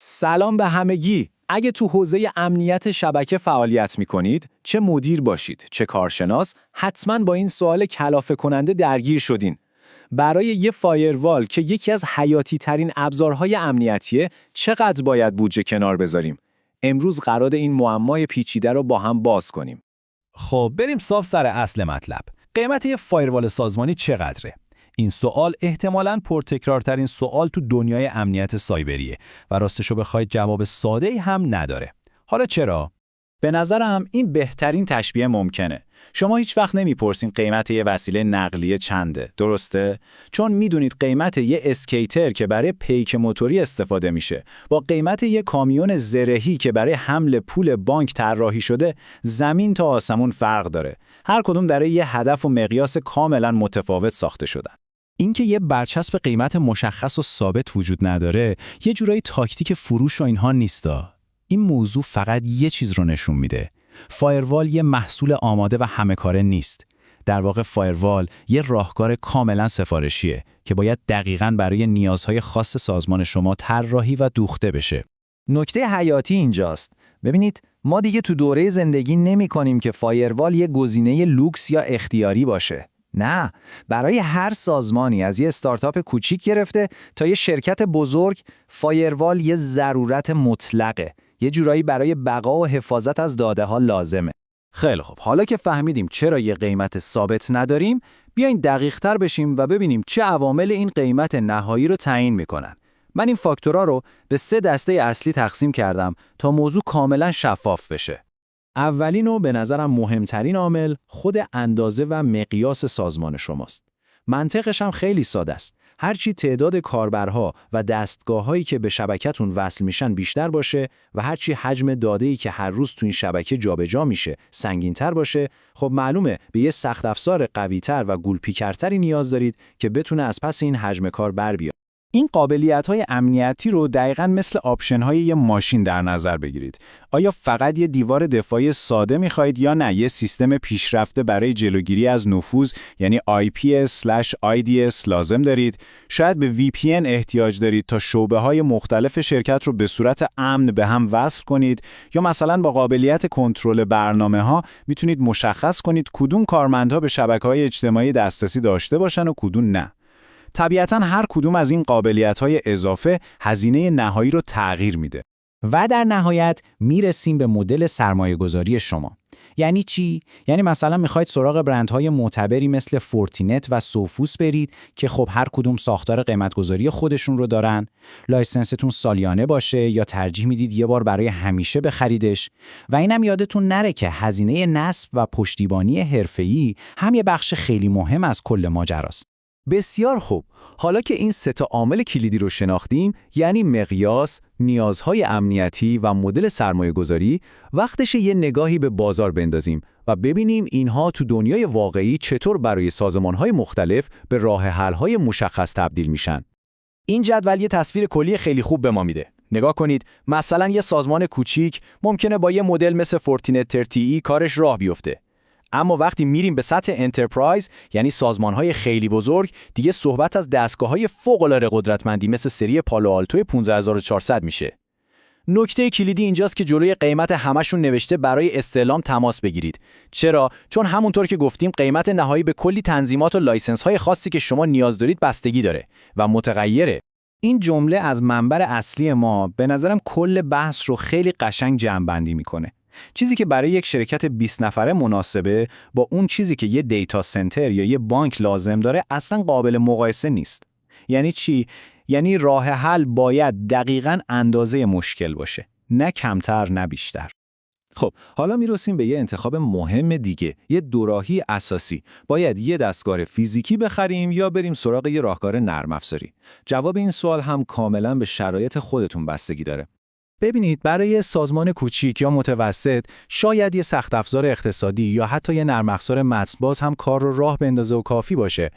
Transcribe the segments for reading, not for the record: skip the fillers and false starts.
سلام به همگی. اگه تو حوزه امنیت شبکه فعالیت می‌کنید، چه مدیر باشید، چه کارشناس، حتماً با این سوال کلافه کننده درگیر شدین. برای یه فایروال که یکی از حیاتی ترین ابزارهای امنیتیه، چقدر باید بودجه کنار بذاریم؟ امروز قراره این معمای پیچیده رو با هم باز کنیم. خب بریم صاف سر اصل مطلب. قیمت یه فایروال سازمانی چقدره؟ این سوال احتمالاً پرتکرارترین سوال تو دنیای امنیت سایبریه و راستشو بخواید جواب ساده‌ای هم نداره. حالا چرا؟ به نظرم این بهترین تشبیه ممکنه. شما هیچ وقت نمیپرسین قیمت یه وسیله نقلیه چنده، درسته؟ چون میدونید قیمت یه اسکیتر که برای پیک موتوری استفاده میشه با قیمت یه کامیون زرهی که برای حمل پول بانک طراحی شده زمین تا آسمون فرق داره. هر کدوم برای یه هدف و مقیاس کاملا متفاوت ساخته شدن. اینکه یه برچسب قیمت مشخص و ثابت وجود نداره، یه جورایی تاکتیک فروش و اینها نیستا. این موضوع فقط یه چیز رو نشون میده. فایروال یه محصول آماده و همه کاره نیست. در واقع فایروال یه راهکار کاملا سفارشیه که باید دقیقاً برای نیازهای خاص سازمان شما طراحی و دوخته بشه. نکته حیاتی اینجاست. ببینید، ما دیگه تو دوره زندگی نمی کنیم که فایروال یه گزینه لوکس یا اختیاری باشه. نه، برای هر سازمانی از یه استارتاپ کوچیک گرفته تا یه شرکت بزرگ، فایروال یه ضرورت مطلقه. یه جورایی برای بقا و حفاظت از داده ها لازمه. خیلی خب، حالا که فهمیدیم چرا یه قیمت ثابت نداریم، بیاین دقیق‌تر بشیم و ببینیم چه عوامل این قیمت نهایی رو تعیین میکنن. من این فاکتورها رو به 3 دسته اصلی تقسیم کردم تا موضوع کاملا شفاف بشه. اولین و به نظرم مهمترین عامل خود اندازه و مقیاس سازمان شماست. منطقش هم خیلی ساده است. هرچی تعداد کاربرها و دستگاه‌هایی که به شبکتون وصل میشن بیشتر باشه و هرچی حجم داده‌ای که هر روز تو این شبکه جابجا میشه سنگین‌تر باشه، خب معلومه به یه سخت افزار قوی‌تر و گول‌پیکرتری نیاز دارید که بتونه از پس این حجم کار بر بیاد. این قابلیت‌های امنیتی رو دقیقاً مثل آپشن‌های یه ماشین در نظر بگیرید. آیا فقط یه دیوار دفاعی ساده می‌خواید یا نه یه سیستم پیشرفته برای جلوگیری از نفوذ یعنی IPS/IDS لازم دارید؟ شاید به VPN احتیاج دارید تا شعبه‌های مختلف شرکت رو به صورت امن به هم وصل کنید یا مثلا با قابلیت کنترل برنامه‌ها میتونید مشخص کنید کدوم کارمندها به شبکه‌های اجتماعی دسترسی داشته باشن و کدوم نه. طبیعتاً هر کدوم از این قابلیت‌های اضافه هزینه نهایی رو تغییر میده. و در نهایت میرسیم به مدل سرمایه‌گذاری شما. یعنی چی؟ یعنی مثلا میخواید سراغ برندهای معتبری مثل فورتینت و سوفوس برید که خب هر کدوم ساختار قیمتگذاری خودشون رو دارن، لایسنستون سالیانه باشه یا ترجیح میدید یه بار برای همیشه بخریدش و اینم یادتون نره که هزینه نصب و پشتیبانی حرفه‌ای هم یه بخش خیلی مهم از کل ماجراست. بسیار خوب. حالا که این 3 عامل کلیدی رو شناختیم، یعنی مقیاس، نیازهای امنیتی و مدل سرمایه‌گذاری، وقتشه یه نگاهی به بازار بندازیم و ببینیم اینها تو دنیای واقعی چطور برای سازمان‌های مختلف به راه حل‌های مشخص تبدیل میشن. این جدول یه تصویر کلی خیلی خوب به ما میده. نگاه کنید، مثلا یه سازمان کوچیک ممکنه با یه مدل مثل فورتینت 30 کارش راه بیفته. اما وقتی میریم به سطح انترپرایز، یعنی سازمان‌های خیلی بزرگ، دیگه صحبت از دستگاه‌های فوق‌العاده قدرتمندی مثل سری پالو آلتو 15400 میشه. نکته کلیدی اینجاست که جلوی قیمت همشون نوشته برای استعلام تماس بگیرید. چرا؟ چون همونطور که گفتیم قیمت نهایی به کلی تنظیمات و لایسنس‌های خاصی که شما نیاز دارید بستگی داره و متغیره. این جمله از منبع اصلی ما به نظرم کل بحث رو خیلی قشنگ جمع‌بندی میکنه. چیزی که برای یک شرکت 20 نفره مناسبه با اون چیزی که یه دیتا سنتر یا یه بانک لازم داره اصلا قابل مقایسه نیست. یعنی چی؟ یعنی راه حل باید دقیقاً اندازه مشکل باشه، نه کمتر نه بیشتر. خب حالا میرسیم به یه انتخاب مهم دیگه، یه دوراهی اساسی. باید یه دستگاه فیزیکی بخریم یا بریم سراغ یه راهکار نرم افزاری؟ جواب این سوال هم کاملاً به شرایط خودتون بستگی داره. ببینید، برای سازمان کوچیک یا متوسط شاید یه سخت افزار اقتصادی یا حتی یه نرم افزار متن‌باز هم کار رو راه بندازه و کافی باشه.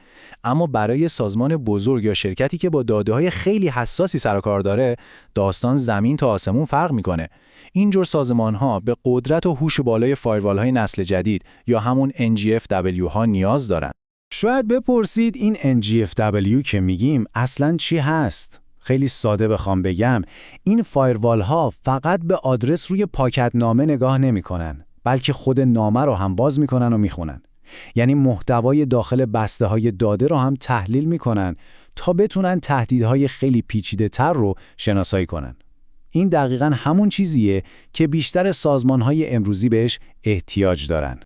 اما برای سازمان بزرگ یا شرکتی که با داده‌های خیلی حساسی سر و کار داره، داستان زمین تا آسمون فرق میکنه. اینجور سازمان‌ها به قدرت و هوش بالای فایروال‌های نسل جدید یا همون NGFW ها نیاز دارن. شاید بپرسید این NGFW که میگیم اصلاً چی هست؟ خیلی ساده بخوام بگم، این فایروال ها فقط به آدرس روی پاکتنامه نگاه نمی‌کنن، بلکه خود نامه رو هم باز می‌کنن و می‌خونن. یعنی محتوای داخل بسته‌های داده رو هم تحلیل می‌کنن تا بتونن تهدیدهای خیلی پیچیده‌تر رو شناسایی کنن. این دقیقاً همون چیزیه که بیشتر سازمان‌های امروزی بهش احتیاج دارن.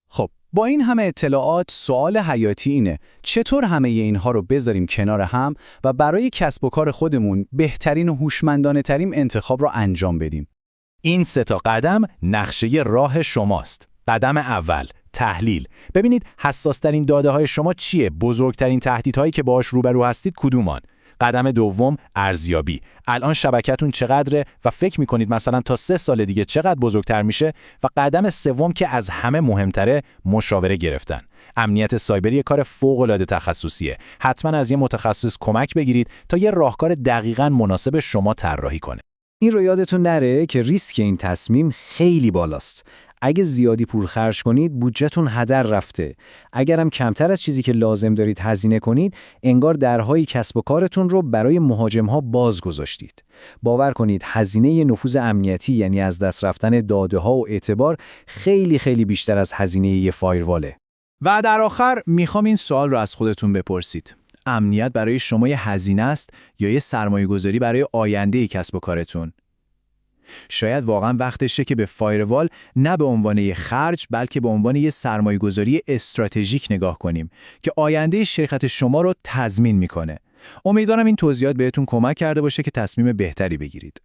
خب با این همه اطلاعات سوال حیاتی اینه چطور همه اینها رو بذاریم کنار هم و برای کسب و کار خودمون بهترین و هوشمندانه ترین انتخاب رو انجام بدیم. این 3 تا قدم نقشه راه شماست. قدم اول، تحلیل. ببینید حساس‌ترین داده‌های شما چیه؟ بزرگترین تهدیدهایی که باهاش روبرو هستید کدومان؟ قدم دوم، ارزیابی. الان شبکتون چقدره و فکر می‌کنید مثلا تا 3 سال دیگه چقدر بزرگتر میشه؟ و قدم سوم که از همه مهمتره، مشاوره گرفتن. امنیت سایبری کار فوق‌العاده تخصصیه. حتما از یه متخصص کمک بگیرید تا یه راهکار دقیقاً مناسب شما طراحی کنه. این رو یادتون نره که ریسک این تصمیم خیلی بالاست. اگه زیادی پول خرج کنید بودجهتون هدر رفته. اگرم کمتر از چیزی که لازم دارید هزینه کنید، انگار درهای کسب و کارتون رو برای مهاجم‌ها باز گذاشتید. باور کنید هزینه نفوذ امنیتی، یعنی از دست رفتن داده‌ها و اعتبار، خیلی خیلی بیشتر از هزینه یه فایرواله. و در آخر میخوام این سوال رو از خودتون بپرسید. امنیت برای شما یه هزینه است یا یه سرمایه‌گذاری برای آینده کسب و کارتون؟ شاید واقعا وقتشه که به فایروال نه به عنوان یه خرج بلکه به عنوان یه سرمایه‌گذاری استراتژیک نگاه کنیم که آینده شرکت شما رو تضمین میکنه. امیدوارم این توضیحات بهتون کمک کرده باشه که تصمیم بهتری بگیرید.